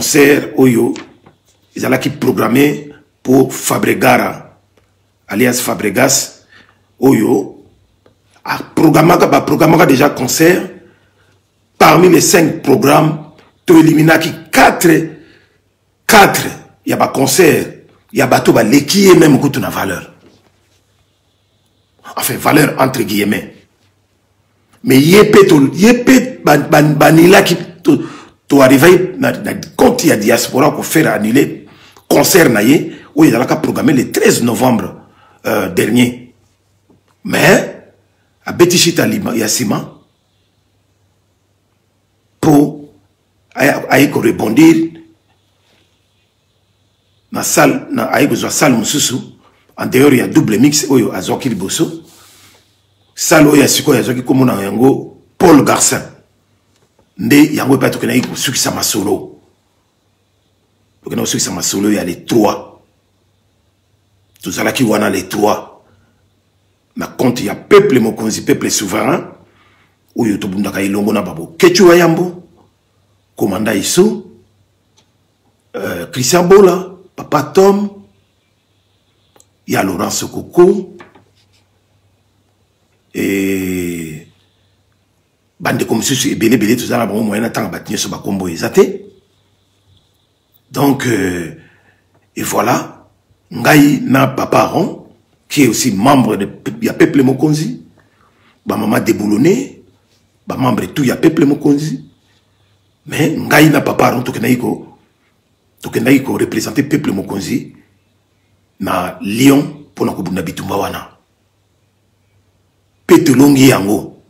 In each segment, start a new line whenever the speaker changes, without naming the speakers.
concert Oyo, ils allaient qui programmé pour Fabregara, alias Fabregas, Oyo, a programmé déjà concert. Parmi les 5 programmes, tu élimines qui 4, il y a pas concert, il y a bateau qui est même que tu as valeur. Enfin, valeur entre guillemets. Mais yépé banila qui tu arrivé quand il y a diaspora pour faire annuler concert naïe où il a programmé le 13 novembre dernier. Mais à Betichita Yassima pour répondre na salle na salle mususu en dehors il y a double mix oyo azoki liboso salle oyo siko azoki komona yango Paul Garcin nde yango pa tokena iko sukisa masolo tokena sukisa masolo il y a les 3 tout ça là qui wana les 3 na compte il y a peuple mokonzi peuple souverain oyo tobundaka ilongo na babo Kechu Yambo commandant Iso Christian Bola Papa Tom, il y a Laurent Sokoko, et bande comme si c'est belé tout ça là bon moyen temps bâtir sur ba combo exaté. Donc et voilà, ngai na Papa Ron qui est aussi membre de il y a peuple Mokonzi, ba maman déboulonné, ba membre tout il y a peuple Mokonzi. Mais ngai na Papa Ron to kenaiko donc il faut représenter le peuple Mokonzi na Lyon pour na kubunda bitumba wana. Pe tolongi yango.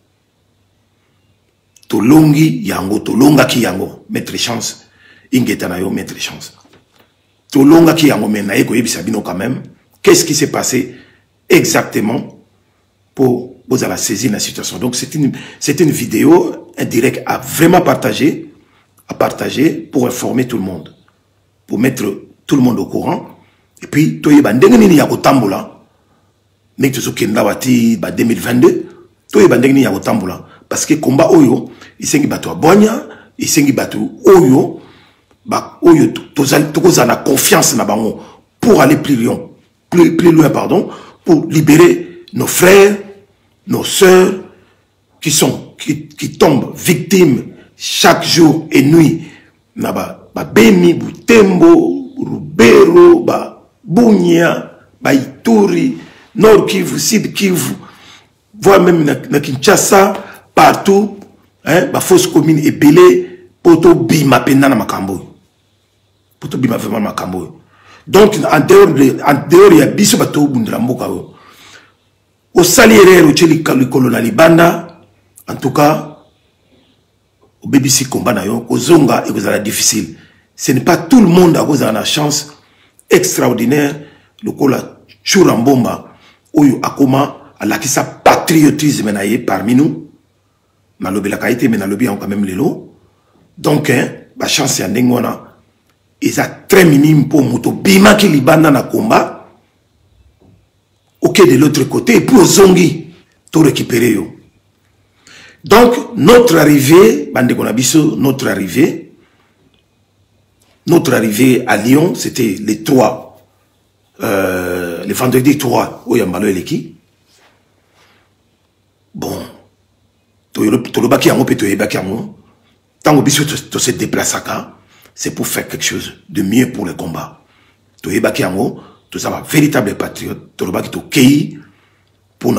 Tolongi yango, tolonga ki yango, mettre chance. Ingeta na yo mettre chance. Tolonga ki yango mais na eko yebisa bino quand même. Qu'est-ce qui s'est passé exactement pour vous la saisir la situation. Donc c'est une vidéo, un direct à vraiment partager pour informer tout le monde. Pour mettre tout le monde au courant. Et puis, toi, il y a des gens qui ont mais tu sais qu'il y a 2022, toi, il y a des gens qui ont parce que combat oyo, il s'est battu à Boigna, il s'est battu oyo, tu as confiance pour aller plus loin, pardon, pour libérer nos frères, nos sœurs, qui tombent victimes chaque jour et nuit. Beni, Butembo, Rubero, Bunia, Ituri, Nord Kivu, Sud Kivu, voire même na Kinshasa, partout, hein, fausse commune et belé, poto bima pena na makambo. Poto bima vraiment makambo. Donc, en dehors, il y a biso bato bundra mboka. Au saliere, au tcheli kolona libanda, en tout cas, au BBC combat na yo, au zonga, et vous allez difficile. Ce n'est pas tout le monde à cause de la chance extraordinaire, le kola Churambomba, où akoma, à la qui sa patriotisme parmi nous, na lobby la qualité, mais na lobby on quand même les lots. Donc, hein, la chance c'est un dengona, ils a très minime pour moto, bima qui libana na combat, ok de l'autre côté, et pour zongi, tout récupérer yo. Donc, notre arrivée, bande konabiso, notre arrivée à Lyon, c'était les 3, le vendredi 3, au Yambalo et Leki. Bon, Tolobaki Yango, Petoyebaki Yango, tant que biso te se déplace à c'est pour faire quelque chose de mieux pour le combat. Toyebaki Yango, tout ça va véritable patriote, Tolobaki to Kei, pour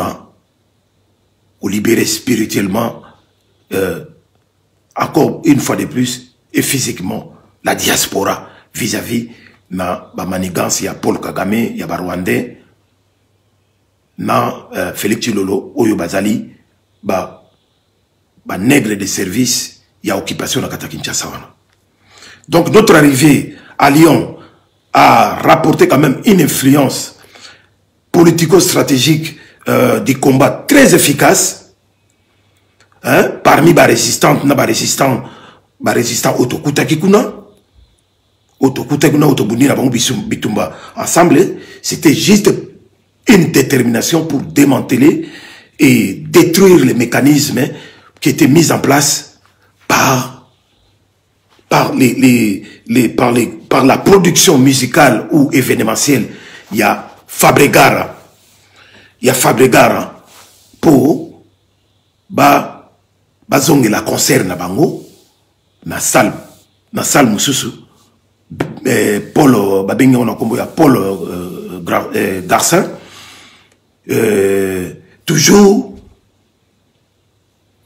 ou libérer spirituellement, encore une fois de plus, et physiquement, la diaspora vis-à-vis na manigance, il y a Paul Kagame, il y a Rwandais, na Félix Tshilolo, Oyo Bazali, nègre de service, il y a occupation na Kata Kinshasa. Donc notre arrivée à Lyon a rapporté quand même une influence politico-stratégique du combat très efficace. Hein, parmi les résistants, Otokoutakikuna, Bitumba, ensemble, c'était juste une détermination pour démanteler et détruire les mécanismes qui étaient mis en place par par la production musicale ou événementielle, il y a Fabregara. Il y a Fabregara pour bazonge la concert na bango na salle mususu Paul babengi on a combo ya Paul Garcin toujours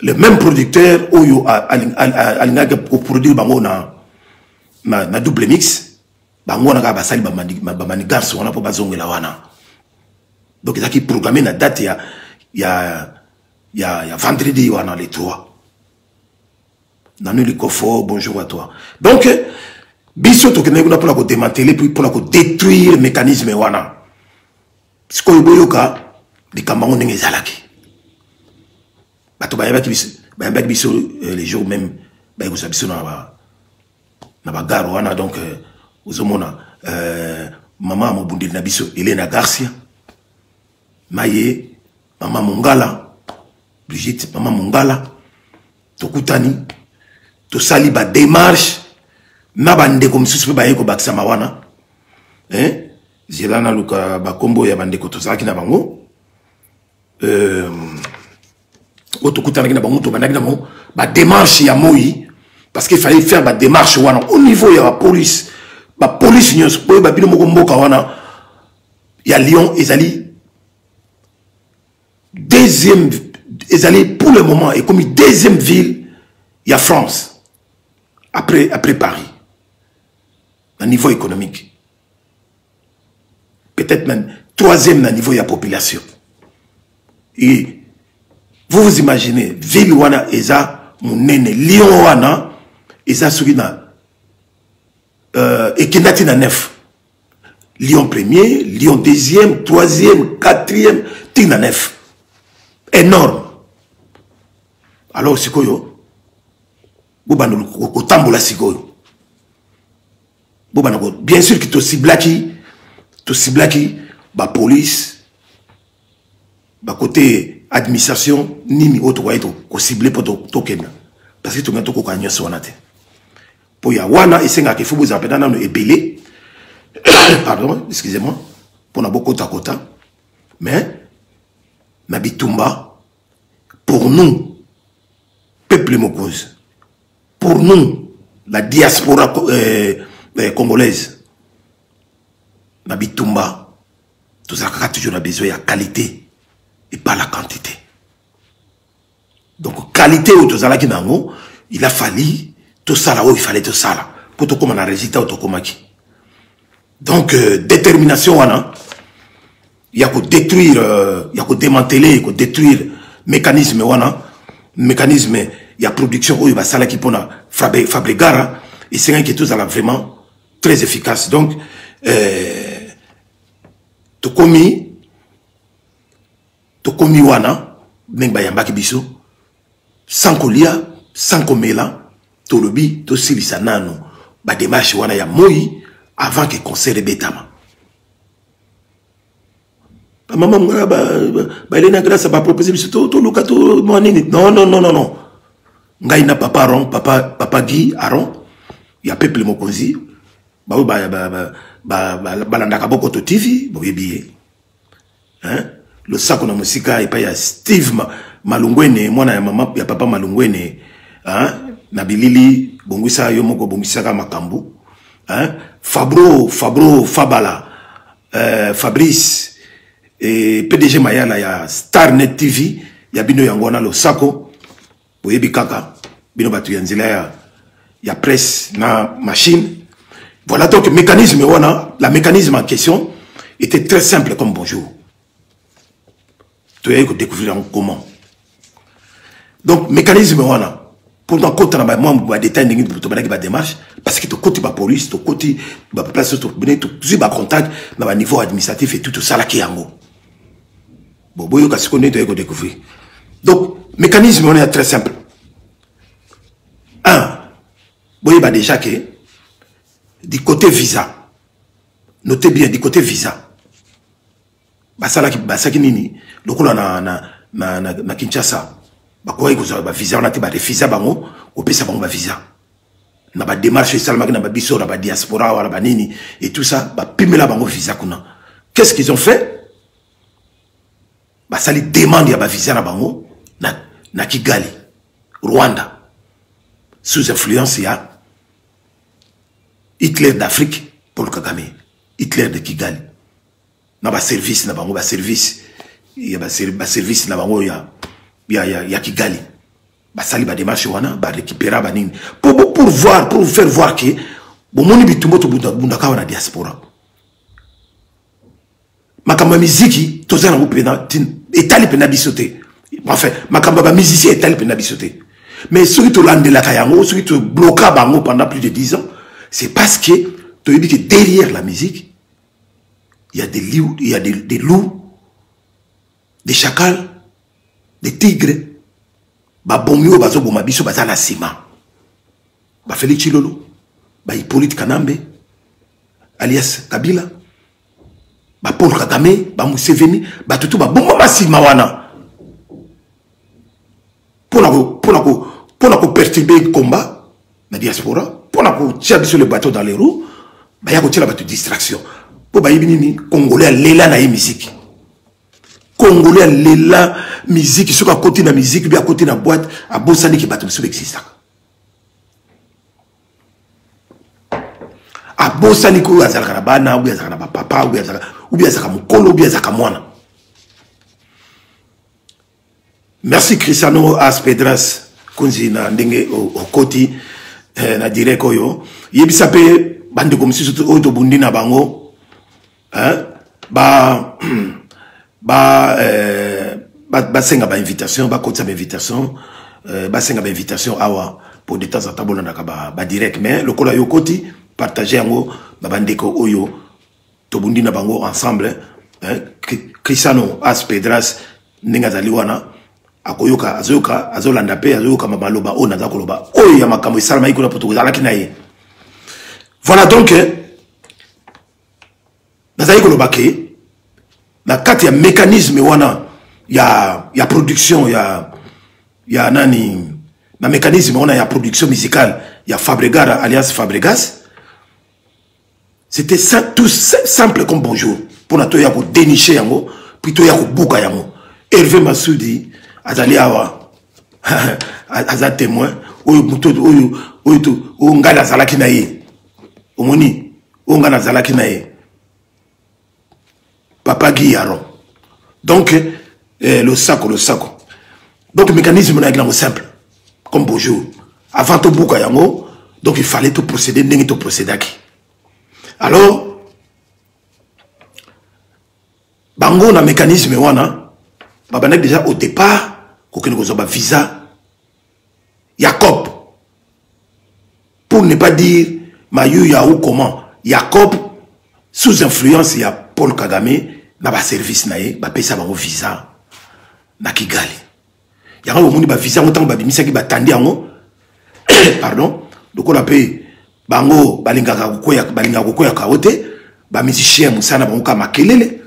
le même producteur oyo alinga pour produire bango na double mix bango na ka basali ba manigance on a pour bazonge la wana donc ça qui programmé la date il y a vendredi wana les 3 Nanu Likofo, bonjour à toi. Donc, biso to kene kuna pour démanteler puis pour détruire le mécanisme wana. Ce qu'on boyoka, les kambango ndenge zalaki. Bato bayamba biso les jours même ba ko sabiso na ba garo wana donc ozomona maman mobundi na biso Elena Garcia. Maye, maman Mongala, Brigitte, maman Mongala, Tokutani. To sali ba démarche na bande comme si ba yeko bakisa mawana zilana luka ba kombo ya bande ko to saki na bango otokutana na bango to bandaki na bango ba démarche ya moi parce qu'il fallait faire ba démarche wana au niveau ya la police nyos po ba bino moko mboka wana ya Lyon ezali deuxième ezali pour le moment et comme deuxième ville ya France après Paris, à niveau économique. Peut-être même troisième à niveau de la population. Et vous imaginez, ville wana eza munene, Lyon wana eza soukina ekinati na 9. Lyon premier, Lyon deuxième, troisième, quatrième, tina 9. Énorme. Alors c'est quoi yo? Bien sûr que tu ciblaki ba police ba côté administration ni autre wa eto ko cibler pour token parce que tu ngata ko kanya sona te pour ya wana esenga ke fubu za pedana no ebelé pardon excusez-moi pour na beaucoup kota mais na bitumba pour nous peuple mokoze. Pour nous, la diaspora congolaise, Nabitumba, tout ça a toujours besoin de qualité et pas la quantité. Donc, qualité ou tout ça, il a fallu tout ça là où il fallait tout ça là pour tout comme un résultat ou tout comme qui. Donc, détermination, il y a que détruire, il y a que démanteler, il y a que détruire mécanisme, mécanisme. Il y a production où il va s'aller qui pour Fabregara et c'est un qui est tout vraiment très efficace. Donc, to komi wana n'engba yamba kibiso sans kolia sans komela to lobi to silisa nano ba démarche wana ya moi avant que concert betama. Maman ngara ba Elena grâce ba proposer biso to luka to monini non. Ngai na papa Aron, papa Guy Aron, il y a peuple mokonzi, balandaka boko to TV, boyebiye. Hein? Le sac na musika et pas ya Steve Malungwene, moi na ya maman ya papa Malungwene, hein? Na bilili bongwisa yo moko bongwisa ka makambu, hein? Fabala, Fabrice et PDG Mayala ya Starnet TV, ya bino yangona le sako. Oyebi kaka bino batu ya nzela ya presse na machine. Voilà donc le mécanisme la mécanisme en question était très simple comme bonjour. Tu as découvrir comment. Donc mécanisme pour dans côté na moi détail ningi pour tomber ba démarche parce que to côté ba police to côté ba place to venir to ba contact na niveau administratif et tout ça là qui yango. Bon boyo ka sikoné to découvrir. Donc mécanisme est très simple. 1. Vous voyez déjà que du côté visa, notez bien du côté visa. Basaki nini, lokola na Kinshasa, bakoy ko ba visa on a te ba visa bango, ko pesa bango ba visa. na ba démarche salamaki na ba biso na ba diaspora wala ba nini et tout ça ba pimela bango visa kuna. Qu'est-ce qu'ils ont fait? Ba sali demande ya ba visa na bango na Kigali, Rwanda, sous influence ya Hitler d'Afrique, Paul Kagame, Hitler de Kigali. Na ba service na bango, ba service service na bango ya Kigali. Ba sali ba démarche wana ba récupérer ba nini pour faire voir que bon moni bitumbo to bunda ka wana diaspora. Makamba miziki tozana ngo pena etali pena bisote. Enfin, makamba ba musicien etali pena bisote. Mais ceux qui te landela kayango, ceux qui te bloquent bango pendant plus de 10 ans, c'est parce que tu dis que derrière la musique, il y a des loups, des chacals, des tigres. Ba bomio bazo boma biso bazala sima. Ba Félix Tshilolo, ba Hippolyte Kanambe, alias Kabila, ba Paul Kagame, ba Museveni, ba tutu ba bomba masima wana. Pour perturber le combat na diaspora, pour tirer sur le bateau dans les roues, ba ya ko tirer bateau distraction. Pour ba yibini Congolais lela na musique. Congolais lela musique sur à côté de la musique bien à côté de la boîte à Bossani qui bateau sur existe. À Bossani ko azalaka bana ou bien azalaka papa ou bien azalaka mukolo ou bien azalaka mwana. Merci Cristiano Aspedras kunzi na ndenge okoti na direct oyo yebisa pe bande comme si oto bundi na bango senga ba invitation ba kotsa ba invitation ba senga ba invitation awa pour de temps en temps bolanda ka ba direct mais le kola yokoti partager yango ba bandeko oyo to bundi na bango ensemble Cristiano Aspedras ndinga zaliwana akoyoka azoyoka azolanda pe azoyoka mabaloba o naza koloba oyo ya makambo esalama iko na poto kozalaki na ye. Voilà donc nazali koloba ke na kati ya mécanisme wana ya production ya nani na mécanisme wana ya production musicale ya Fabregas alias Fabregas, c'était tout simple comme bonjour pour na to ya ko dénicher yango plutôt ya ko buka yango. Hervé Massoudi azali awa aza témoin oyo muto oyo ngala zalaki na ye omoni o ngala zalaki na ye Papa Guillaro. Donc le saco donc le mécanisme est simple comme bonjour avant tout buka yango donc il fallait tout procéder ndenge tout procéder qui alors bango na mécanisme wana babanek déjà au départ aucun visa Jacob pour ne pas dire Mayu Yahou comment Jacob sous influence il y a Paul Kagame na ba service na ye ba pesa bango visa na Kigali ya ngo mundi ba visa ngotango ba bimisa ki ba tandi yango pardon donc on appelle bango balingaka kokoya kaote ba musicien musana bango ka makelele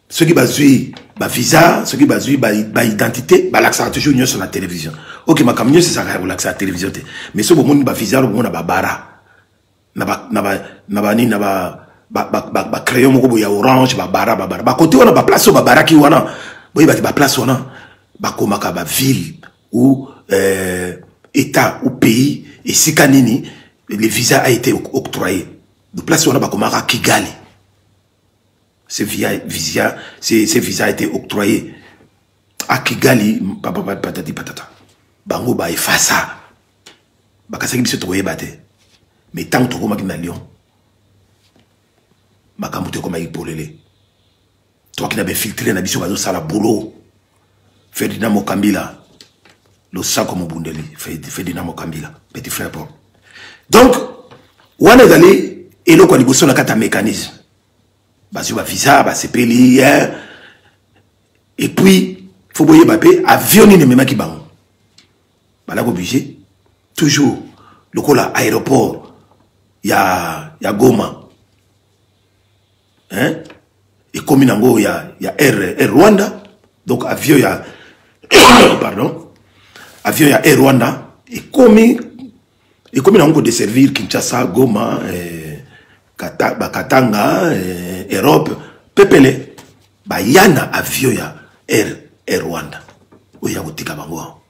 ceux qui bazui ba visa, ceux qui bazui ba identité, ba l'accès toujours sur la télévision. OK, ma camion c'est ça l'accès à la télévision. Mais ce bon ba visa, bon na ba bara. Na ba crayon moko ya orange, ba bara. Ba côté on a ba place ba bara ki wana. Boy ba place wana. Ba komaka ba ville ou état ou pays et sikanini le visa a été octroyé. De place wana ba komaka Kigali. Ce visa a été octroyé à Kigali, patati patata. Bango ba efasa. Bakasaki biso to yebate. Mais tant to koma ki na Lyon. Makambo te koma ipolele. Toi qui n'avais filtré na biso bazo sala boulot. Ferdinand Mokambila. Le sako mobundeli. Ferdinand Mokambila. Petit frère Paul. Donc, wana dali eloko liboso na kata mécanisme. Bazou ba visa, ba sepeli, et puis, faut boyer bapé, avion ni ne même qui bango. Bah là, obligé, toujours, le coup là, aéroport, ya Goma, hein, et comme il y a Air Rwanda, donc avion pardon, avion ya Air Rwanda, et comme Et comme il a encore desservir Kinshasa, Goma, Katanga, Europe, Pepele, bah yana avion ya Air Rwanda. Oya gotika bango.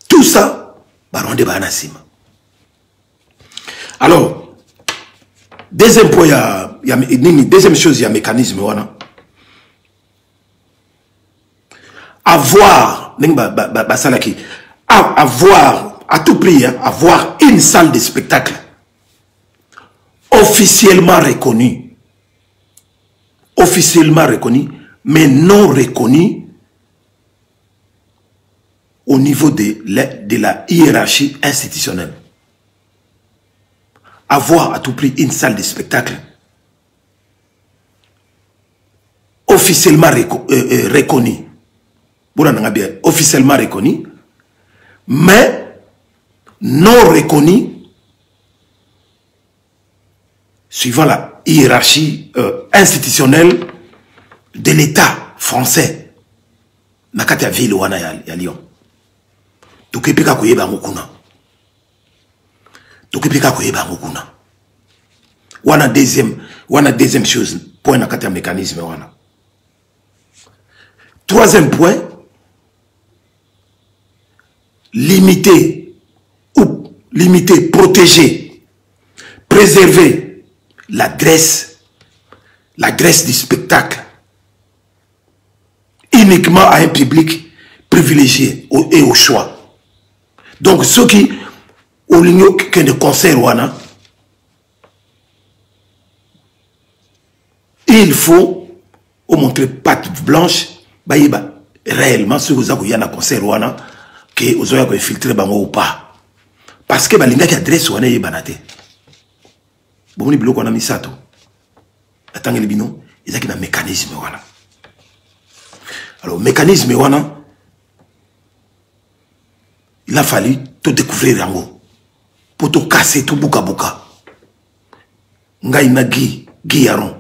Tout ça, bah Rwanda ba nasima. Alors, deuxième point, deuxième chose, il y a un mécanisme. Avoir, à tout prix, avoir une salle de spectacle officiellement reconnue, mais non reconnue au niveau de la hiérarchie institutionnelle. Avoir à tout prix une salle de spectacle officiellement reconnue. Officiellement reconnue, mais non reconnue suivant la hiérarchie institutionnelle de l'État français. Nakati ya ville wana ya Lyon. Tukipika kuyeba ngukuna. Tukipika kuyeba ngukuna. Wana deuxième chose, point nakati ya mécanisme wana. Troisième point, limiter, protéger, préserver l'adresse du spectacle uniquement à un public privilégié et au choix. Donc ceux qui ont l'union que de concert wana, il faut montrer patte blanche, baïba réellement ceux qui ont un concert wana que vous avez filtré bango ou pas. Parce que balinga qui adresse wana yi banate. Bon ni biloko na misato. Atangeli bino, ezaki na mécanisme wana. Alors mécanisme wana, il a fallu tout découvrir yango. Pour tout casser tout buka buka. Ngai na Guy Yaron.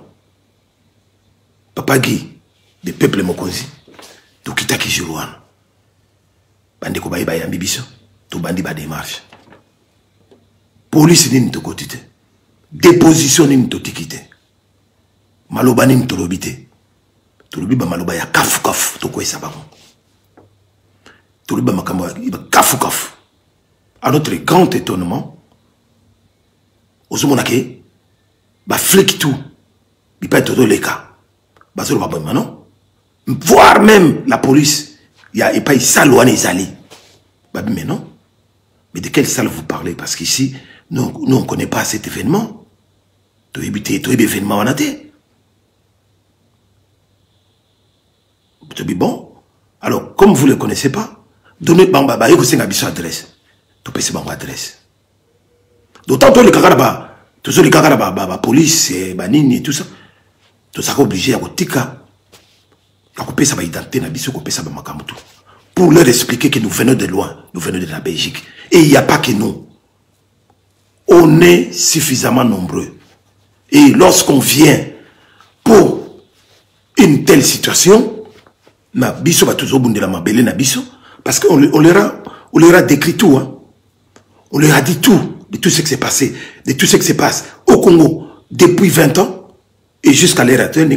Papa Guy de peuple mokonzi. To kitaki juruana. Bandi ko bayiba yambi biso to bandi ba démarche. Police nini to kotite. Déposition nini to tikite. Maloba nini to lobite. To lobi ba maloba ya kafu kafu to ko esaba mo. To lobi ba makambo ya kafu kafu. À notre grand étonnement, osomona ke ba flic tout. Bi pa todo les cas. Ba solo ba bon non. Voire même la police. Il y a pas salle ou ezali. Mais non. Mais de quelle salle vous parlez? Parce qu'ici, nous on ne connaît pas cet événement. Tout événement en athée. Bon. Alors, comme vous ne le connaissez pas, donnez bamba une adresse. Tout peut se adresse. D'autant que les cacaraba, tous les cacaraba, police, banini et tout ça, tout ça obligé à tika. Pour leur expliquer que nous venons de loin, nous venons de la Belgique. Et il n'y a pas que nous. On est suffisamment nombreux. Et lorsqu'on vient pour une telle situation, parce qu'on leur a décrit tout. Hein. On leur a dit tout, de tout ce qui s'est passé, de tout ce qui se passe au Congo depuis 20 ans, et jusqu'à l'heure actuelle,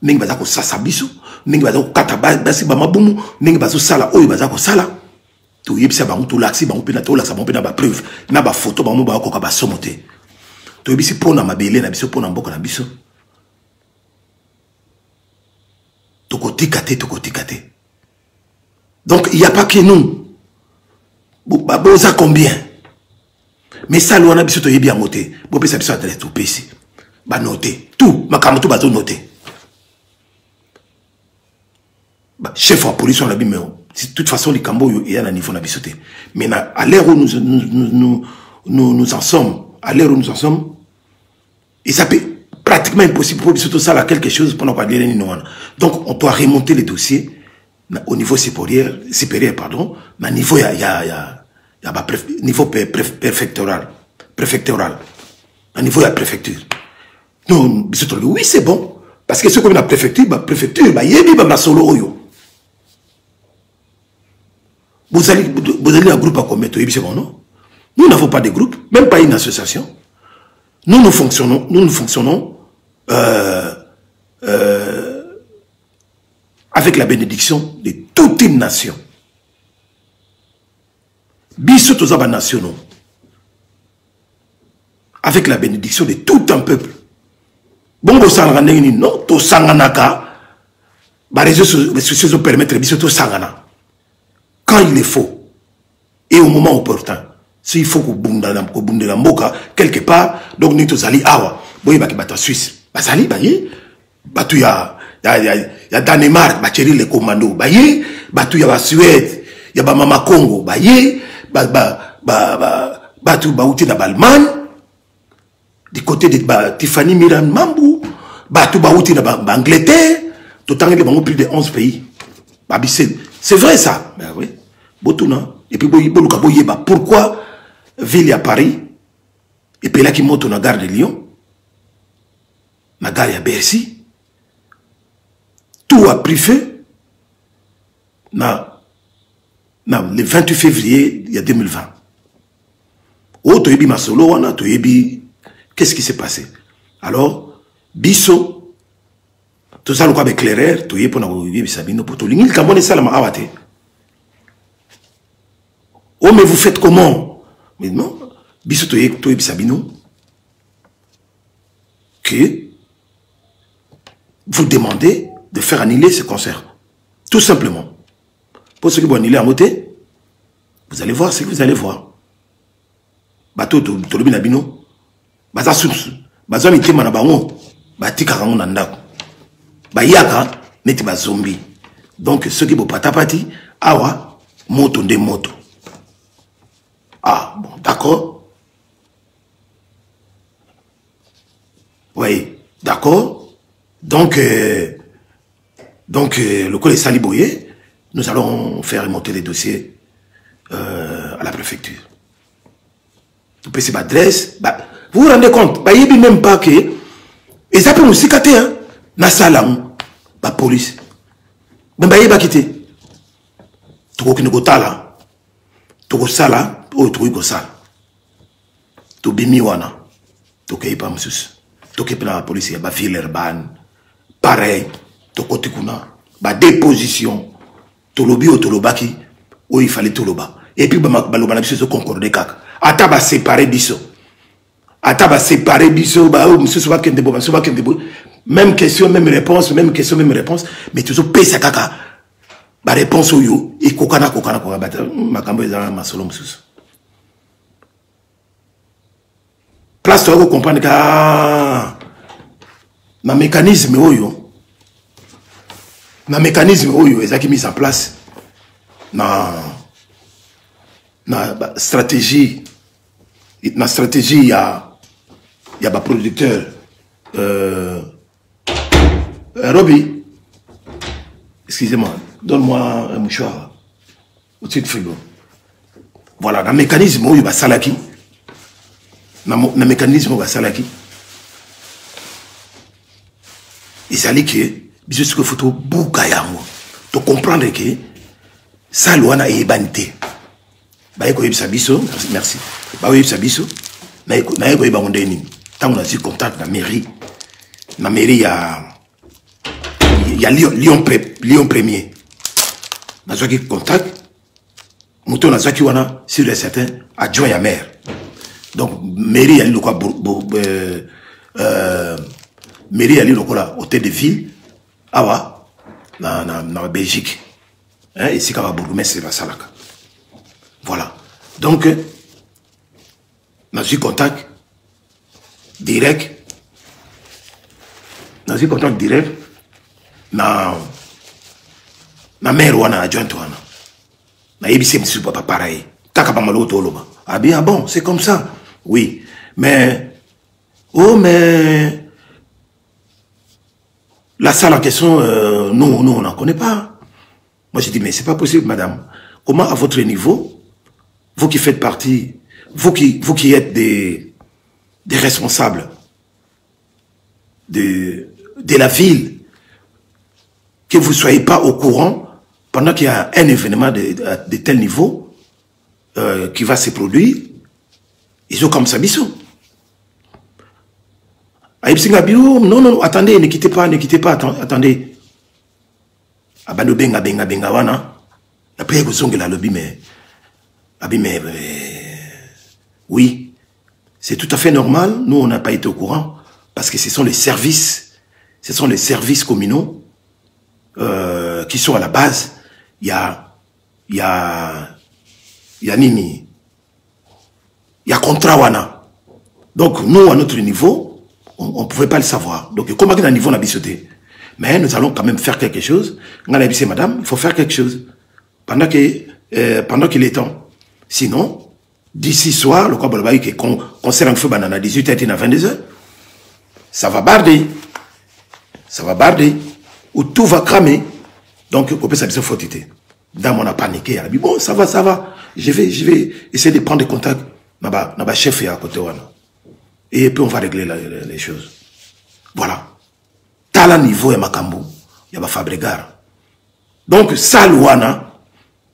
ningi bazako sasa biso ningi bazako kata basi ba mabumu ningi bazo sala oyo bazako sala to yebisa bango to laxi bango pena to laxa bango pena ba preuve na ba photo bango ba ko ka ba somote to yebisi pona mabele na biso pona mboka na biso to kotikate donc il y a pas que nous boza combien mais ça lona biso to yebi angote bo pesa biso adresse to pesi ba noter tout makambo to bazo noter. Chef de police, on l'a dit, mais de toute façon, les Cambodgiens, il y a un niveau d'habitude. Mais à l'heure où nous en sommes, et ça peut pratiquement impossible pour tout ça, là, quelque chose pour ne pas dire. Donc, on doit remonter les dossiers au niveau supérieur, pardon, mais niveau, il y a niveau préfectoral. À niveau de la préfecture. Non, oui, c'est bon. Parce que ce qu'on a préfecture, il y a des solo. Vous allez un groupe à commettre, non? Nous n'avons pas de groupe, même pas une association. Nous fonctionnons avec la bénédiction de toute une nation. Biso tozaba nationaux. Avec la bénédiction de tout un peuple. Bongo sangana non, to sanganaka. Les réseaux sociaux permettent biso to sangana. Quand il est faux et au moment opportun. S'il faut que bunde la mboka quelque part, donc nous tozali awa. Boye baki bata Suisse. Bazali baye. Batu ya Danemark, bacheri les commandos. Baye. Batu ya ba Suède. Ya ba Mama Congo. Baye. Batu bauti na Balman. Du côté de Tiffany Miran Mambou. Batu bauti na Angleterre. Tout en il plus de 11 pays. C'est vrai ça. Ben oui. Botuna. Et puis pourquoi ville à Paris et puis là qui monte na gare de Lyon, na gare à Bercy, tout a pris feu le 28 février il y a 2020. Oh, tu as ma solo, qu'est-ce qui s'est passé? Alors, biso, tout ça, nous avons éclairé, tu es pour nous Sabino pour tout le monde. Comment est ça la awate? Oh, mais vous faites comment? Mais non, biso tu es Sabino que vous demandez de faire annuler ce concert. Tout simplement. Pour ceux qui vont annuler à moté, vous allez voir ce que vous allez voir. Bato to lobi na bino. Baza susu. Baza mitema na bango. Batika kango na ndako. Bayaka neti ba zombie. Donc ceux qui vont patapati, awa moto nde moto. Ah bon, d'accord. Oui, d'accord. Donc le collège Saliboye, nous allons faire remonter les dossiers à la préfecture. Tout PC adresse, vous vous rendez compte, il n'y a même pas que et ça peut nous cicater, hein, na salam, la police. Mais il n'y a pas quitté. Tout qui nous gotala, tout sala, tout go sala, tout bimiwana, tout qui pas monsieur, tout qui la police, il y a ville urbaine, pareil, tout côté kuna, déposition, tout le bio, tout le baki, où il fallait tout le bas. Et puis baloba na biso se concorder kaka. Ata ba séparer biso. Ata ba séparer biso ba monsieur soba kende bo, soba kende bo. Même question, même réponse, même question, même réponse, mais toujours pesa kaka. Ba réponse yo et kokana ko bata makambo ezana masolo mususu. Place toi comprendre ka na mécanisme oyo. Na mécanisme oyo ezaki mis en place na stratégie il y a ba producteur Robbie, excusez-moi, donne-moi un mouchoir au-dessus de frigo. Voilà, dans le mécanisme où il va salaki, dans le mécanisme où il va salaki, il s'allie que bisous que photo boukayango, tu comprendre que ça loana est banité. Merci. Na contact na mairie. Na mairie il y a Lyon Premier. Na qui contact. Mouton na qui wana sur les certains adjoint à maire. Donc mairie il y a le quoi mairie il y a le quoi hôtel de ville. Awa na Belgique. Hein ici quand va bourgmestre va salaka. Voilà. Donc, nous avons contact direct. Nous avons contact direct. Na mère ou na adjointe ou na EBC, monsieur papa pareil. Kaka pa malo toloba. Ah bien, bon, c'est comme ça. Oui. Mais, mais, la salle en question, nous, on n'en connaît pas. Moi, j'ai dit, mais c'est pas possible, madame. Comment, à votre niveau, vous qui faites partie, vous qui êtes des responsables de la ville, que vous ne soyez pas au courant pendant qu'il y a un événement de tel niveau qui va se produire, ils ont comme ça biso. Non, non, attendez, ne quittez pas, attendez. Abano benga, wana. Après, vous avez la lobby, mais oui, c'est tout à fait normal. Nous, on n'a pas été au courant parce que ce sont les services communaux qui sont à la base. Il y a nini, il y a contrat wana. Donc nous, à notre niveau, on ne pouvait pas le savoir. Donc comment à un niveau on a bissoté. Mais nous allons quand même faire quelque chose. Madame, il faut faire quelque chose pendant qu'il est temps. Sinon, d'ici soir, le quoi qui concert un feu banana 18h à 22h, ça va barder. Ça va barder. Ou tout va cramer. Donc, on peut s'habiller fautité. Dame, on a paniqué. Elle a dit, bon, ça va. Je vais essayer de prendre des contacts. Naba chef est à côté. Et puis, on va régler les choses. Voilà. Tala niveau et makambu. Il y a ma Fabregar. Donc, ça, Louana,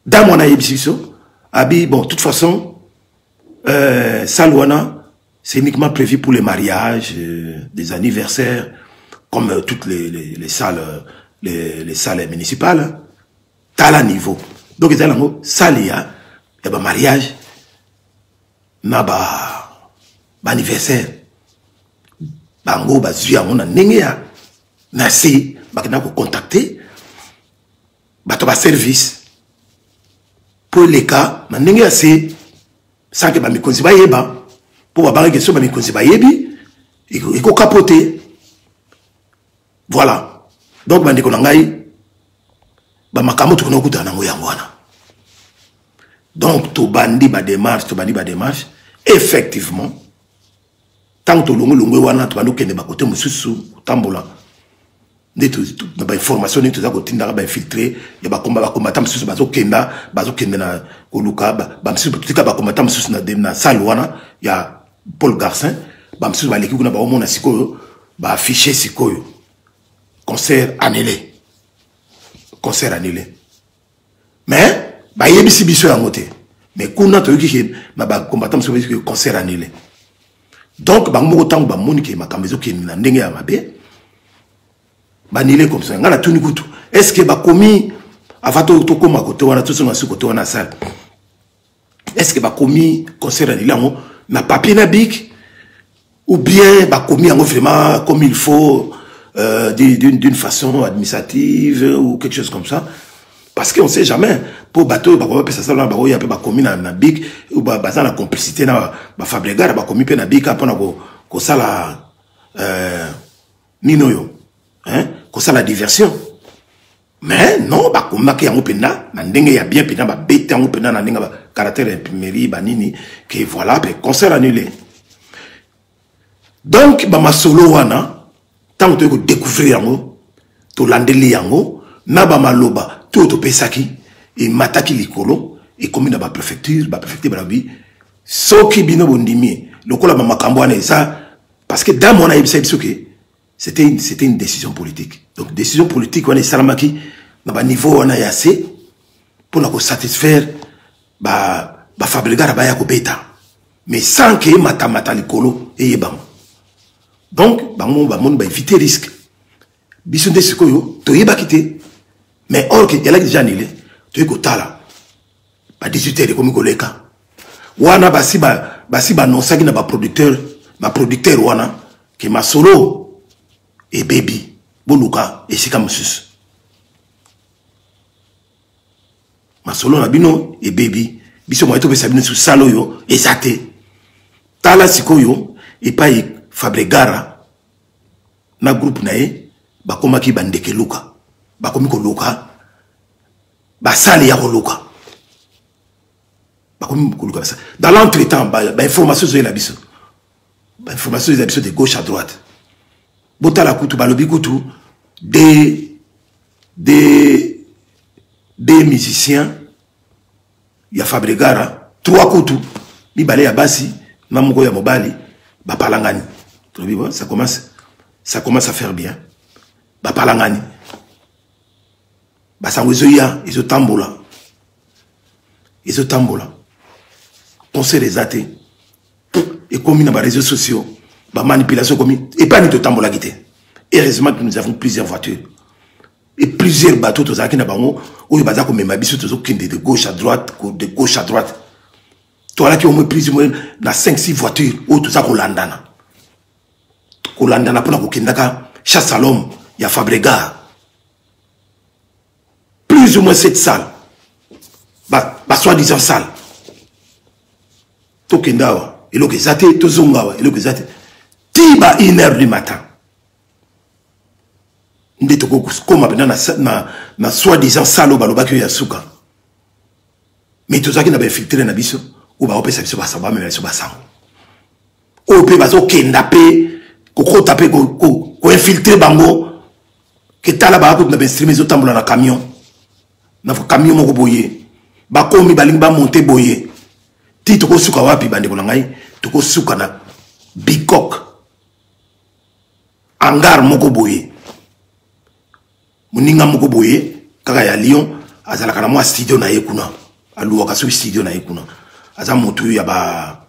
dame, on a yébisiso. Abi, bon, de toute façon, ça, Louana, c'est uniquement prévu pour les mariages, des anniversaires, comme toutes les salles, les salles municipales, t'as le niveau. Donc, il y a un salle, il y a un mariage, un anniversaire, bango, bazuya, on a n'engea, nasi, bakina ko contacter, bato ba service, pour les cas, na n'engea c'est, sans que ba mi konzi ba yeba, pour ba barre question ba mi konzi ba yebi, il faut capoter. Voilà. Donc, bandi konangai, ba makamu tukono kuta na ngoyangwana. Donc, to bandi ba démarche, effectivement, tant que longo wana to bandi kende ba côté mususu tambola. Neto ba information neto za ko tinda ba infiltrer, ya ba combattant mususu bazo kenda na koluka ba mususu tika ba combattant mususu na salwana, ya Paul Garcin, ba mususu ba leki kuna ba omona sikoyo, ba afficher sikoyo. Concert annulé. Mais, bah, il y a des biso à côté. Mais, quand on a dit que combattant sur concert annulé. Donc, bah, moi, autant, bah, mon qui m'a cambézo qui n'a n'engé à ma bé, bah, annulé comme ça. On a tout ni couteau. Est-ce que, bah, commis, avant tout, comme à côté, on a tout sur notre côté, on a salle. Est-ce que, bah, commis, concert annulé, on a papier na bic, ou bien, bah, commis, on vraiment, comme il faut, d'une façon administrative ou quelque chose comme ça, parce qu'on ne sait jamais pour bateau ça là il y a pas commis na big ou bazan la complicité na ba Fabregar ba commis pe na big après na ko sala ninoyo hein ko sala diversion mais non ba komaki yango pena na ndenge ya bien pena ba bete yango pena na ndenge ba caractère imprimerie ba nini que voilà pe concert annulé. Donc ba masolo wana tant que tu découvrir yango, tu landeli yango, naba maloba, tu to pesaki, et mataki likolo, et comme na ba préfecture barabi, soki bino bondimi, le kola ba makamboane ça, parce que dans mon avis c'était une décision politique. Donc décision politique on est salamaki, na ba niveau on a assez pour na ko satisfaire ba Fabregar ba ya ko beta, mais sans que mata likolo et yebam. Donc, bango ba monde ba éviter risque. Bisonde sikoyo, to yeba kité. Mais or que yala déjà nilé, to yeko tala. Ba 18h comme koleka. Wana basiba non sagi na ba producteur wana ke masolo et baby boluka et sika mususu. Masolo na bino et baby biso mo to be sabine su salo yo ezate. Tala sikoyo et pas Fabregar na groupe nae bakoma ki bandeke luka bakomi ko luka basali ya ko luka bakomi ko luka dans l'entretemps ba information zo la biso ba information zo la biso de gauche à droite botala kutu balobi kutu des musiciens ya Fabregar 3 kutu mibale ya basi na moko ya mobali ba palangani. Ça commence à faire bien. Ba palangani. basango ezoya ezotambola conseil des athées et comme dans les réseaux sociaux manipulation comme et pas ni de tambola guité. Heureusement que nous avons plusieurs voitures et plusieurs bateaux tous qui na bango où il baza comme mabiso tous qui de gauche à droite toi là qui au moins plus ou moins na 5-6 voitures où tout ça qu'on landana pour na kokindaka chasse à l'homme il y a Fabrega plus ou moins 7 salles soi-disant salles to kendawa et le que zate to zongawa et le que zate tiba 1h du matin ndete ko koma na soi-disant salle baloba que ya suka mais tout ça qui n'a pas filtré na biso ou ba opesa biso ba samba mais biso ba sango o pe bazo kenda pe ko taper ko infiltrer bango que tala ba ko na ben streamer zo tambola na camion na camion moko boye ba komi balingi ba monter boye ti to ko suka wapi bande ko ngai to ko suka na Bikok hangar moko boye muninga moko boye kaka ya Lyon azala kana mo studio na yekuna aluwa ka studio na yekuna aza motu ya ba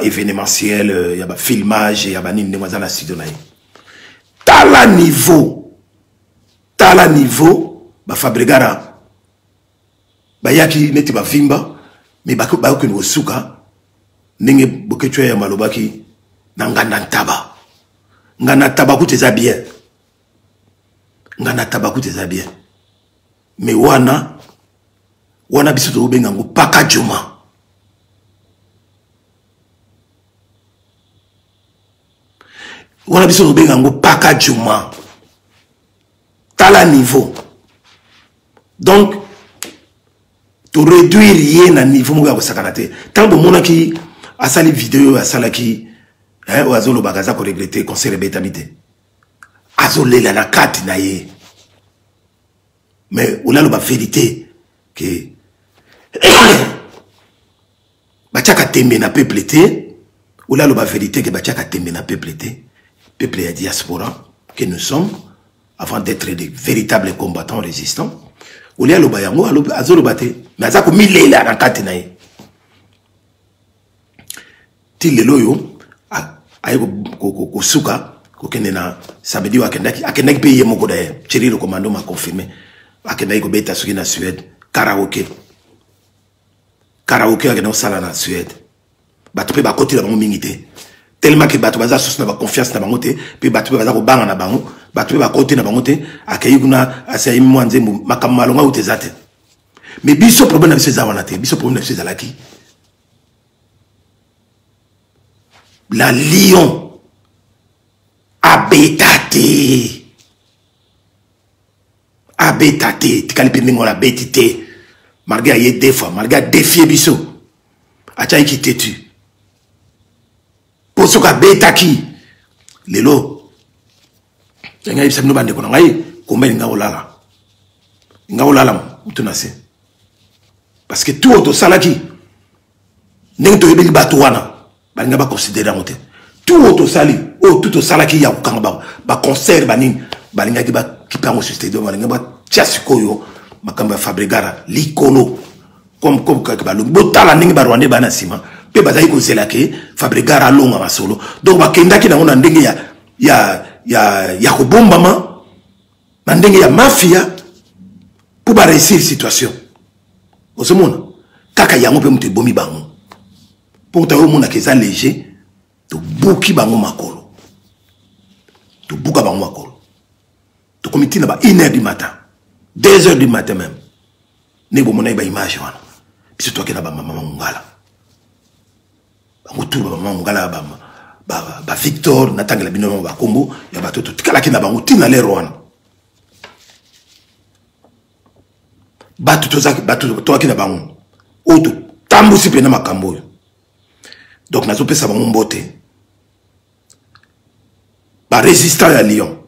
événementiel ya ba filmage ya ba nini ndemo azala studio na ye tala niveau ba Fabrega bayaki neti ba vimba mais ba ko ni osuka ndenge boketwe ya malobaki na ngana taba kuteza bien mais wana biso to benga ngo paka juma tala niveau donc to réduire rien à niveau mo ga sakanate tant bo monaki asali vidéo asalaki oazolo bagaza ko regretter conseil bétamité azolela na kati na ye mais on a la vérité que bachaka tembe na peuple té on a la vérité que bachaka tembe na peuple té peuple ya diaspora que nous sommes avant d'être des véritables combattants résistants on a le bayango azolo baté mais azako milela na kati na ye ti lelo yo ayi ko suka ko kenena samedi wa akendaki pe ye moko d'ailleurs Thierry le commando m'a confirmé akendaki ko beta soki na Suède karaoké akendaki sala na Suède bato pe ba koti la bango mingité tellement que bato baza sous na ba confiance na bango te pe bato pe baza ko banga na bango bato pe ba koti na bango te akayi kuna asayi mwanze makamalonga utezate mais biso problème na biso zawana te biso problème na biso zalaki la Lyon abétate tikali pendingo la bétité malgré aye des fois malgré défier biso acha ki tetu pour ce ka betaki lelo nga ibisa no bande ko ngai kombe nga olala mutunase parce que tout auto salaki ndenge to yebeli bato wana balinga ba considérer ngote tout auto sali tout au salaki ya kanga ba concert banini balinga ki ba kipango studio balinga ba tiasikoyo makamba Fabrega likolo comme ka ba botala ndenge ba Rwanda bana sima pe bazai ko zelake Fabrega longa masolo donc ba kendaki na ngona ndenge ya ko bombama na ndenge ya mafia pour ba réussir situation osomona kaka yango pe mutu bomi bango pour ta mona ke za léger to buki bango makolo to buka bango makolo to comité na ba 1h du matin 2h du matin même ne bo mona ba image wana biso to ke na ba mama ngala bango tout ba mama ngala ba Victor natangela bino ba kombo ya ba toto tikala ke na bango tina le rwana ba toto to ke na bango oto tambusi pe na makambo. Donc, nous avons fait mon beauté. Par résistant à Lyon.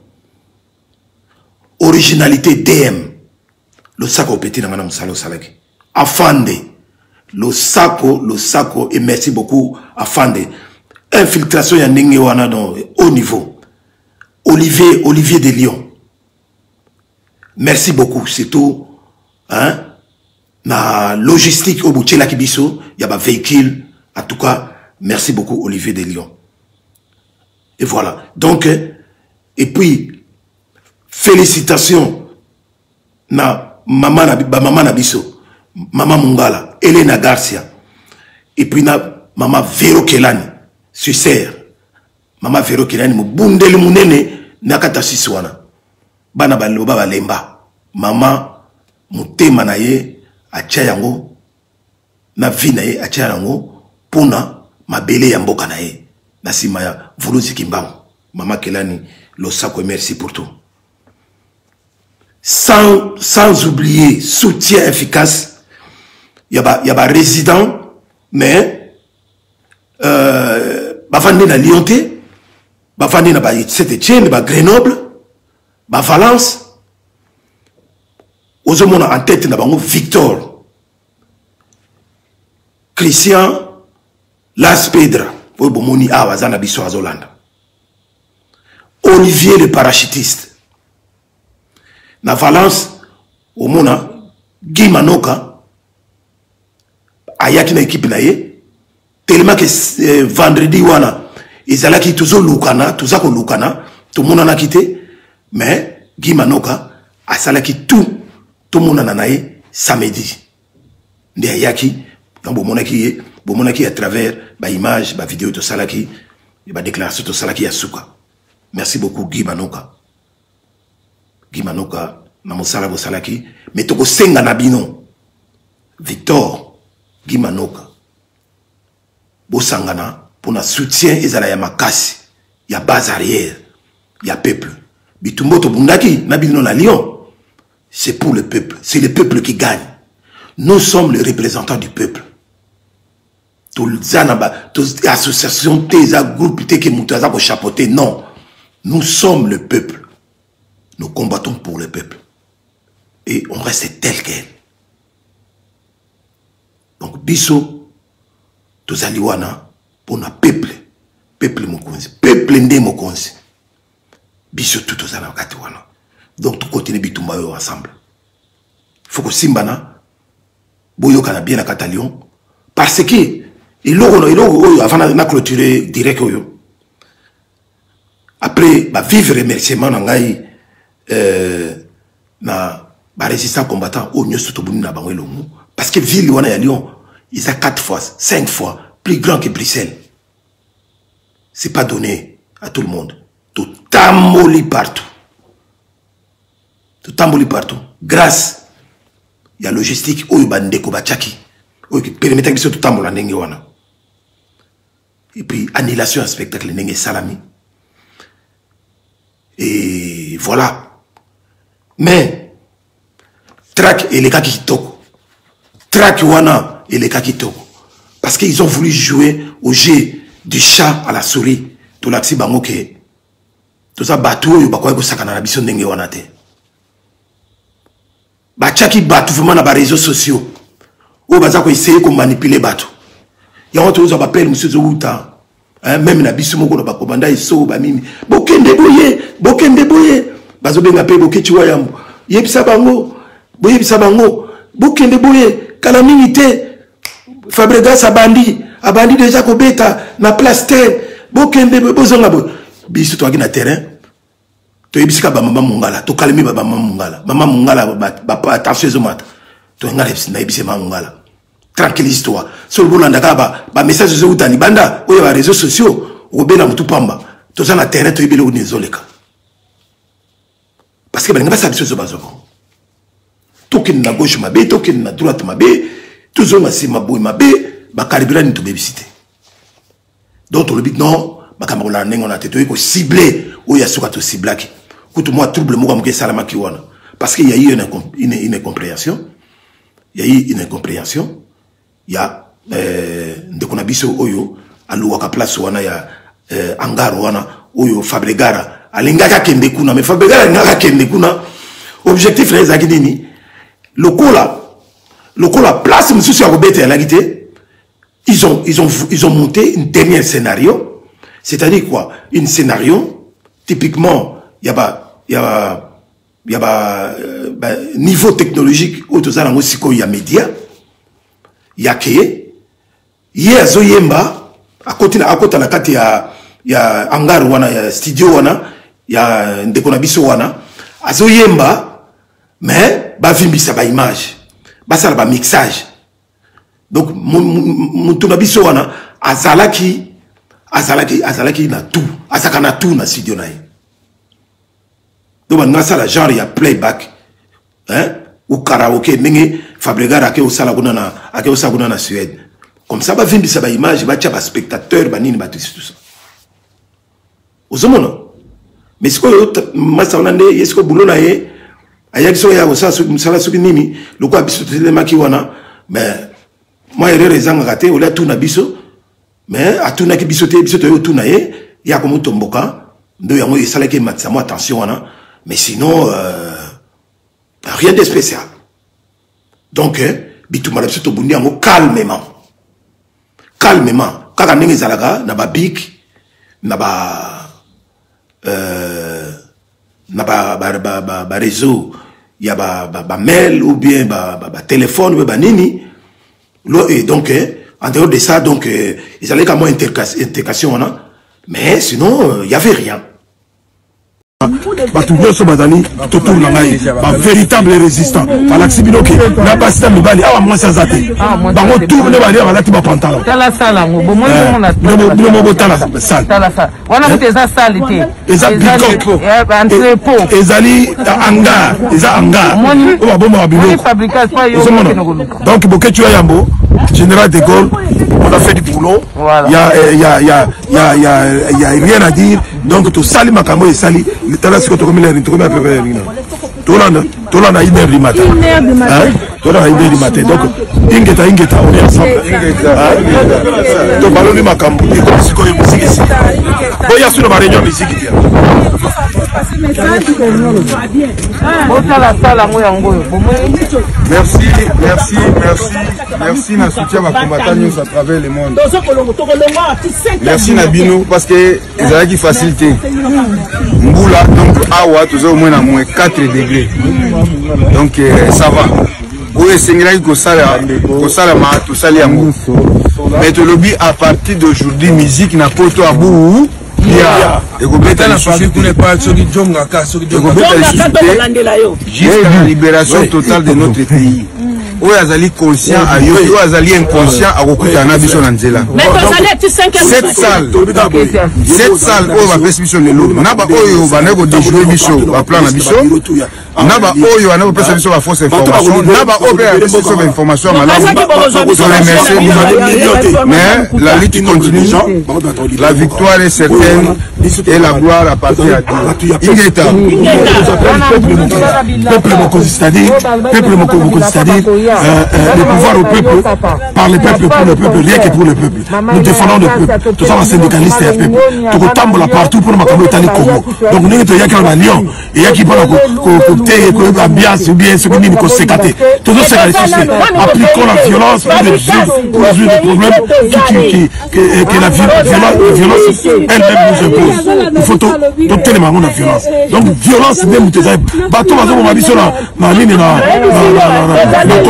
Originalité DM. Le sac au petit dans mon salon salaki. Afande. Le saco, et merci beaucoup, Afande. Infiltration ya ndenge wana dans haut niveau. Olivier de Lyon. Merci beaucoup, c'est tout. hein, na logistique au bout de la Kibiso, il y a un véhicule. En tout cas, merci beaucoup Olivier Deslions. Et voilà. Donc, et puis, félicitations na maman Nabiso, maman Mungala, Elena Garcia, et puis na maman Vero Kelani, Sucer, maman Vero Kelani, Bundeli Munene, Nakata Siswana, Bana Baloba Balemba, maman Mutema naye, Achayango, na vie naye, Achayango, Puna, Mabele Yamboka naye. Nasimaya, Vuluzi Kimbango, Maman Kelani, Losako, merci pour tout. Sans oublier, soutien efficace, il y a résident, mais, bafandi na Lyonté, bafandi na Saint-Étienne, Grenoble, Valence, ozomona en tête na bango Victor, Christian, Las Pedra, Olivier le parachutiste. Na Valence, au Mona, Guy Manoka, ayaki na équipe na ye, tellement que vendredi wana, ils allaient qui toujours lukana, tout ça qu'on lukana, tout le monde en a quitté, mais Guy Manoka, a salaki tout le monde en a eu samedi. Ndi ayaki, dans bon monaki à travers ba image, ba vidéo, tout ça là qui, ba déclaration, tout ça là qui a souka. Merci beaucoup Guy Manoka. Guy Manoka, na mosala bo salaki, mais toko senga na bino. Victor, Guy Manoka. Bo sangana, pour na soutien ezala ya makasi, ya base arrière, ya peuple. Bitumbo to bundaki, na bino na Lyon. C'est pour le peuple, c'est le peuple qui gagne. Nous sommes les représentants du peuple. Tous les associations, tous les groupes qui sont chapeautés, non. Nous sommes le peuple. Nous combattons pour le peuple. Et on reste tel quel. Donc, biso, tous les aliwana, pour le peuple. Peuple mokonzi. Peuple ndé mokonzi. Biso tout aux aliwana. Donc, tout continuer bitumba ensemble. Faut que Simbana, boyoka na bien à Catalion, parce que, avant de clôturer direct, après, vivre remerciement na résistant combattant, parce que ville à Lyon, ils ont 4 fois, 5 fois plus grand que Bruxelles. C'est pas donné à tout le monde. Tout tamboli partout. Tout tamboli partout. Grâce, il y a logistique, où il y a des kobachaki, où il permet de tout tambola n'engue. Et puis, annulation à spectacle, n'engue salami. Et voilà. Mais, track et les cas qui toko. Track wana et les cas qui toko. Parce qu'ils ont voulu jouer au jeu du chat à la souris. Tout l'axi bango ke. Tout ça, bateau, yo bakwa yo sakana na biso n'engue wana te. Bachaki bateau vraiment dans les réseaux sociaux. Ou bazako essayer de manipuler bateau. Il y a un autre qui s'appelle M. Zouta. Même na biso moko na bakomanda iso ba mimi. Bokende boye. Bazo benga pe bokechi wa yambo. Yebisa bango. Bokende boye. Kala mingi te. Fabregas abandi déjà kobeta na place terre. Bokende bozonga bo. Biso to na terrain. To yebisika ba mama Mungala. To kalemi ba mama Mungala. Mama Mungala ba attention zomata. To ngala na yebise mama Mungala. Tranquille-toi. Sur le boulot d'Akaba, message de Zoutani Banda, ou les réseaux sociaux, ou bien tout pamba. Tout ça, na terrain, tu es bien au Nizoleka. Parce que ben, pas ça, c'est ce bazar. Tout qui na gauche mabé, tout qui na droite mabé, tout ça, c'est mabou mabé, bah carburant ni tout bébisité. Donc, le but non, bah comme on a n'engon a tété, qu'on ciblé, ou il y a sur à tout ciblaki. Écoute moi trouble moi comme que salama qui wana. Parce qu'il y a eu une incompréhension. Il y a eu une incompréhension. Il y a de konabiso oyo aluwaka place wana ya angaro wana oyo Fabregara alingaka kende kuna mais Fabregara ngaka kende kuna objectif les akidini lokola place monsieur sur Robert et la guité ils ont monté une dernière scénario, c'est-à-dire quoi, une scénario typiquement il y a niveau technologique où tous les gens il y a média il y a que il y a zoyemba à côté na kati ya hangar wana ya studio wana ya ndeko na biso wana azoyemba mais ba vimbisa ba image ba sala ba mixage donc mutu na biso wana azalaki na tout azaka na tout na studio na ye donc on a ça la genre il y a playback hein ou karaoké ndenge Fabregas ake osala kuna na Suède comme ça ba vimbisa ba image ba tia ba spectateur ba nini ba tout ça ozomona mais ce que masa onande yesko boulot na ye ayaki so ya osala musala soki nini loko biso telemaki wana mais moi erreur ezanga kate ola tout na biso mais atuna ki biso te yo tout na ye ya ko mutomboka ndo yango esalaki matsa mo attention wana mais sinon rien de spécial donc bituma la biso to bundi yango calmement kaka ndenge ezalaka na ba big na ba réseau il y a ba mail ou bien ba téléphone ou ba nini et donc en dehors de ça donc ils allaient comme intégration mais sinon il y avait rien
Batoudio Sobazali, Toto Langai, un véritable résistant. Alaxibino qui n'a pas ça, mais Bali, ah, moi, ça zate. Bango tourne le Bali, voilà, tu vas pantalon.
T'as la salle, on a
la salle.
T'as la salle. On a des salles,
les entrepôts, les hangar, les hangar. Donc, Bokeh Yambo, Général de Gaulle, on a fait du boulot. Il y a rien à dire. Donc, tout sali Makamo et sali. Talas ko to komila ni to komila pepe ni tolana 1h du matin tolana 1h du matin donc ingeta on est ensemble to baloni makambo ko siko musique ici boya sur la réunion musique bien
merci na soutien ma combattant news à travers le monde. Merci Nabino parce que ezalaki facilité mbula donc awa toza au moins à moins 4 degrés donc ça va oui c'est kosala ma tosali yango mais to lobby à partir d'aujourd'hui musique na poto abou ya ekobeta la suite pour ne pas soki jonga ka soki jonga jusqu'à la libération totale de notre pays. Oyo azali conscient ayo oyo azali inconscient akokutana biso na nzela. Cette salle oyo bapesi biso lelo na ba oyo bana ko déjouer biso ba plan na biso na ba oyo bana kopesa biso ba fausse information na ba oyo bapesi biso ba information malamu. Mais la lutte continue, la victoire est certaine et la gloire appartient à Dieu. Ingeta
peuple moko, c'est-à-dire le pouvoir au peuple, par le peuple, pour le peuple, rien que pour le peuple. Nous défendons le peuple. Tout ça, c'est syndicaliste et le peuple. Tout le temps, partout pour ma communauté Congo. Donc, nous, il y a qu'un Lyon, il y a qui parle de ambiance ou bien ce que nous avons sécaté. Tout ça, c'est appliquons la violence pour résoudre les problèmes que la violence elle-même nous impose. Il faut tout tellement la violence. Donc, violence, même, tu sais, bateau, ma vie sur la ligne,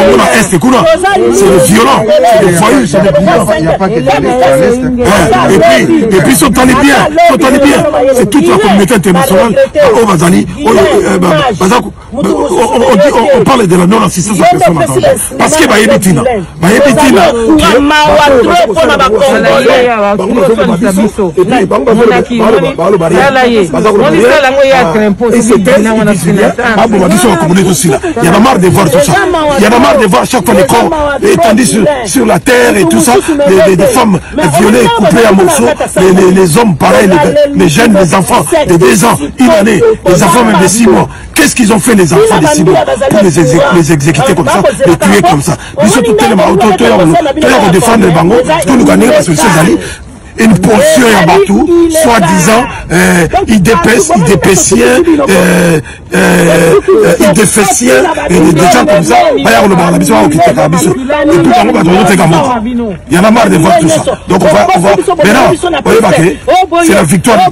c'est le violent, c'est le voyou, c'est le violent. Il n'y a pas que et puis, ils sont allés bien, c'est toute la communauté internationale. On parle de la non-assistance aux personnes attendues. Parce que Bayebitina, il y en a marre de voir tout ça. Il y en a marre de voir chaque fois les corps étendus sur la terre et tout ça, des femmes violées, coupées à morceaux, les hommes pareils, les jeunes, les enfants de 2 ans, 1 année, les enfants même de 6 mois. Qu'est-ce qu'ils ont fait les enfants de 6 mois pour les exécuter comme ça, les tuer comme ça? Ils sont tout tellement autour, on défend les bangos, tout nous gagnons parce que c'est Ali. une portion à Batou, soi-disant, idépécien, idéfécien, et des gens comme ça, il y en a marre de voir tout ça. Donc on va maintenant, c'est la victoire du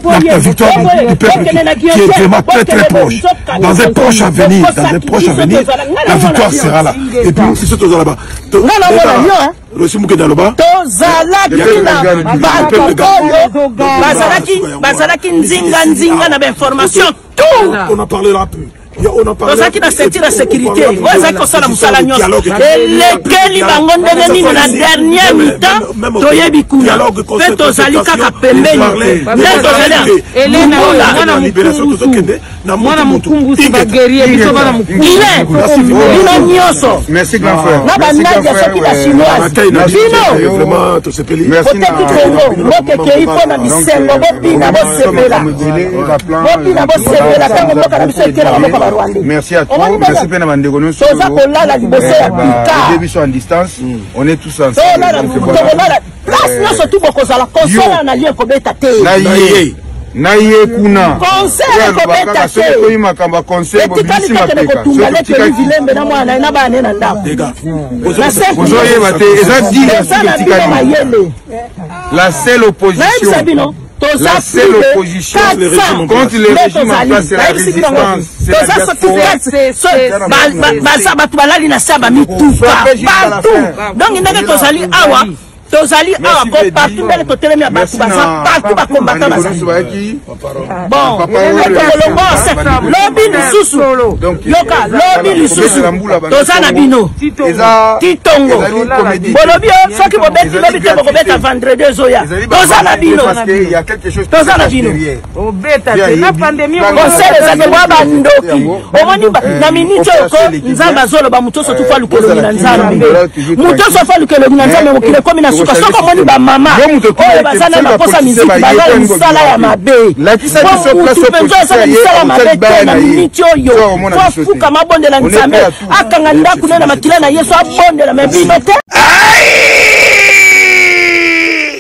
peuple qui est vraiment très très proche. Dans un proche avenir, la victoire sera là. Et puis, c'est surtout là-bas. Le Simouké Daloba. On en parlera peu.
Tozaki na secteur de sécurité, ozaki kosala musala nyonso. Elekeli bango ndenge nini na dernier mi-temps toyebi kuna. Pe tozali kaka pembeni. Elena mwana mukungu sibagerie biso bana mukungu. Bino nyonso.
Merci grand frère.
Na bandaja soki la chinoise. Bino.
Vraiment to sepeli.
Peut-être Congo, mokeke ipona bisengo bopina bosepela. Bopina bosepela tango mboka na biso ekela mboka.
Merci à toi. Merci bien à Ndégono. En distance, on est tous ensemble. Naye kuna conseil ko beta te ko imakamba conseil ko bisima te ko tungale ke vilembe na mwana na bana na ndako ozoye bate eza dit la seule opposition. La seule opposition contre le régime en place, c'est la résistance. Donc, il n'y a que Tozali partout dans les côtés de partout bas combattant bon lobby lisusu yoka lobby lisusu tozana bino titongo bolobi soki bobeti lobby te bokobeta vendredi zoya tozana bino tozana bino obeta te na pandemie conseil ezake bwa bandoki omoni na minute oko nzamba azoloba mutoso tukwa lukelo na nzambe mutoso fa lukelo na nzambe mokile komi na soko moni ba mama oyo bazana na kosa miziki bazana misala ya mabe misala mabe te na miniti oyo fofuka mabondela nzambe akanga ndaku na makila na yesu abondela mabino te.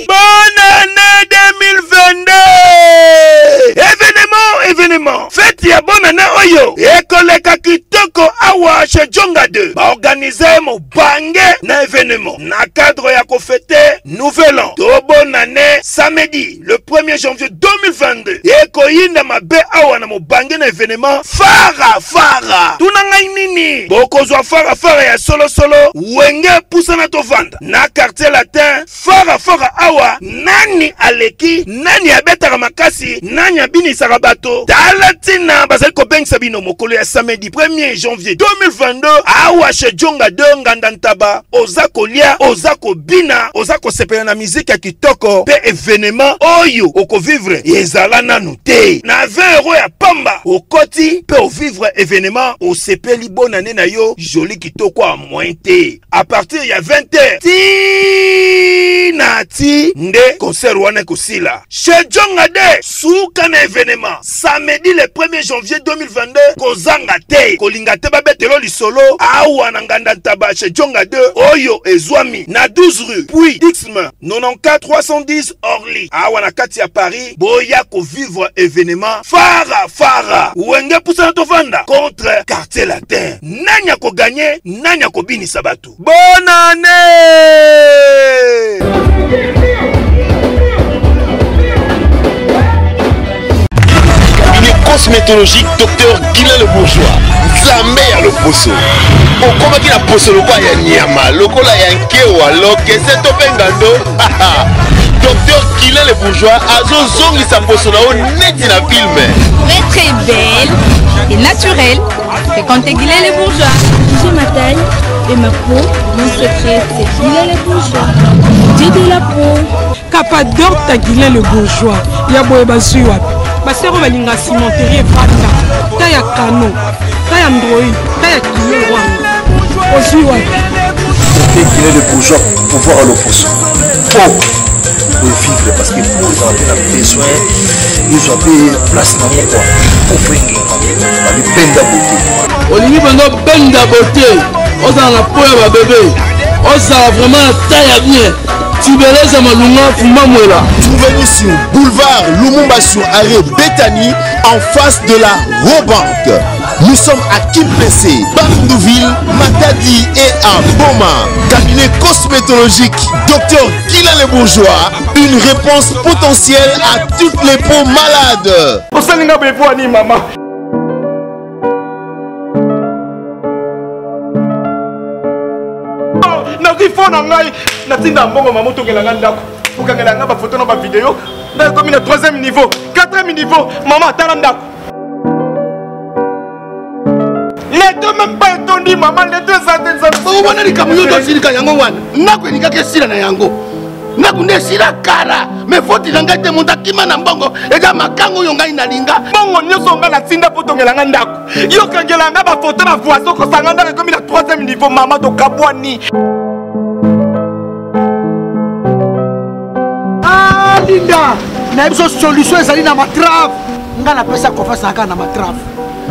Bonne année 2022. Événement fête ya bonne année oyo ekoleka kitoko awa chez Djonga 2 ba organiser mo bange na événement na cadre ya ko fêter nouvel an to bonne année samedi le 1er janvier 2022 ekoyinda mabe awa na mo bange na événement fara tunanga nini bokozwa fara ya solo wenge pusana to vanda na quartier latin fara awa nani aleki nani abetaka makasi nani abinisaka bato talatina bazali kobengisa bino mokolo ya samedi 1er janvier 2022 awa chez Djonga 2 nganda ntaba oza kolia oza kobina oza kosepela na miziki ya kitoko pe événement oyo okovivre ezala nanu te na 20 € ya pamba okoti pe ovivre événement osepeli bonne année na yo joli kitoko a moins te à partir ya 20h ti nde concert wana kosila chez Djonga 2 suka na événement samedi le 1er janvier 2022 kozanga te kolinga te babetelo lisolo awa na nganda ntaba chez Djonga 2 oyo ezwami na 12 rue puis Dixme 94 310 Orly awa na kati ya Paris boya ko vivre événement fara wenge pusana to vanda contre quartier latin nanya ko gagner nanya ko binisa bato. Bonne année.
Cosmétologique Dr Guilain le Bourgeois Zambé ya le poso okoma ki na poso lokwa ya nyama lokola ya nkewa lokese to pengando Dr Guilain le Bourgeois azozongisa poso na o neti na film
très belle et naturelle et quand t'es Guilain le Bourgeois j'ai ma taille et ma peau mon secret c'est Guilain le Bourgeois j'ai de la peau
Capador ta Guilain le Bourgeois ya boye bazui wapi basero balinga cimenterie vanda taya kano taya ndroi taya kilwa ozui wapi
Guilain le Bourgeois pouvoir à l'opposé pour vivre parce que pour ils ont besoin ils ont place dans quoi pour bringuer avec benda beauté
olingi banga benda beauté osala na po ya ba bébé osala vraiment taille bien Tibeleza Malunga Fumamwela.
Trouvez-nous sur boulevard Lumumba sur arrêt Bethany en face de la Robank. Nous sommes à Kimpese, Bandouville, Matadi et à Boma. Cabinet cosmétologique Dr Guila Le Bourgeois. Une réponse potentielle à toutes les peaux malades.
Maman. Faut nangai natinda mbongo maman tokelanga ndako ukangelanga ba photo na ba vidéo na comme na 3e niveau 4e niveau maman tala ndako les deux même pas étonné maman les deux centaines ça
on va aller comme yo to sirika yango wana ndako elinga ke sira na yango ndako nde sira kara mais faut tilanga te monta kima na mbongo eza makango yo ngai nalinga
mbongo nyoso nga na tinda po tongelanga ndako yo kangelanga ba photo na voisin ko sanga ndako comme na 3e niveau maman to kabwani.
Linda, na biso solution ezali na matrave. Nga na pesa confiance aka na matrave.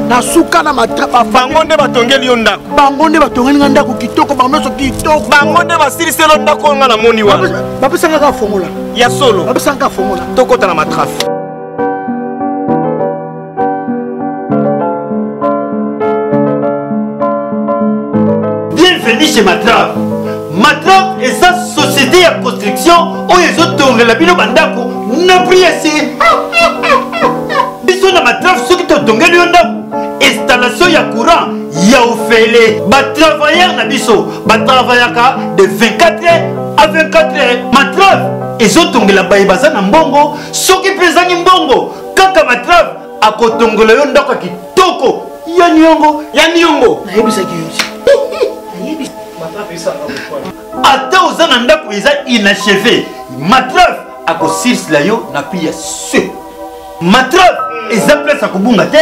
Na suka na matrave.
Bango nde batongeli yo ndako.
Bango nde batongeli nga ndako kitoko, bango so kitoko.
Bango nde basiliselo ndako nga na moni wana.
Bapesa nga ka formula.
Ya solo.
Bapesa nga formula.
Tokota na matrave.
Bienvenue chez Matrave. Matrave est sa société de construction où ils ont tourné la bino bandako n'a pris assez. Biso na Matrave ceux qui t'ont tourné le ndako installation ya courant ya ofele ba travailleurs na biso ba travaillaka de 24 heures à 24 heures. Matrave ils ont tourné la baïbaza na mbongo ceux qui pesani mbongo kaka Matrave a kotongola yo ndako kitoko ya nyongo na yebisa ki ata oza na ndako eza inachevé Matrave akosirsila yo na pia se Matrave eza place akobunga te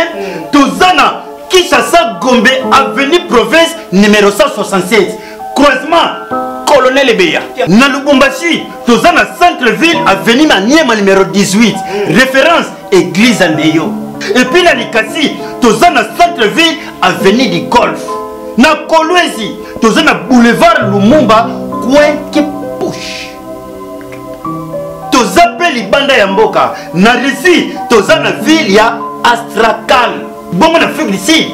toza na Kinshasa Gombe avenue province numéro 167 croisement Colonel Ebeya na Lubumbashi toza na centre ville avenue Maniema numéro 18 référence église Andeyo et puis na Likasi toza na centre ville avenue du Golf na Kolwezi toza na boulevard Lumumba coin qui push toza pe libanda ya mboka na Russie toza na ville ya Astrakhan bongo na Afrique du Sud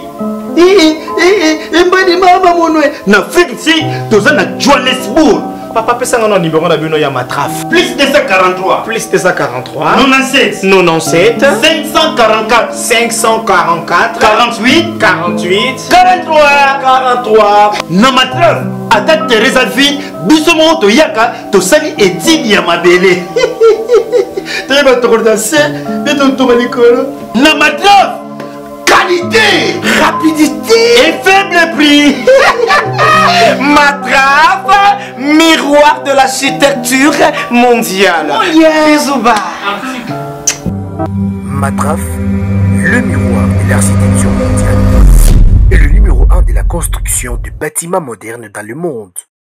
mbadi mama monwe na Afrique du Sud toza na Johannesburg.
Papa pesa ngana numéro na bino ya Matrave.
Plus 243.
Plus 243.
97.
97.
544.
544.
48.
48.
43.
43.
Na Matrave ata Teresa vie biso mo to yaka to sali etidi ya mabele. Teba to danser beto to malikolo. Na Matrave qualité, rapidité et faible prix.
Matrave, miroir de l'architecture mondiale. Bisous bas.
Matrave, le miroir de l'architecture mondiale. Et le numéro 1 de la construction du bâtiment moderne dans le monde.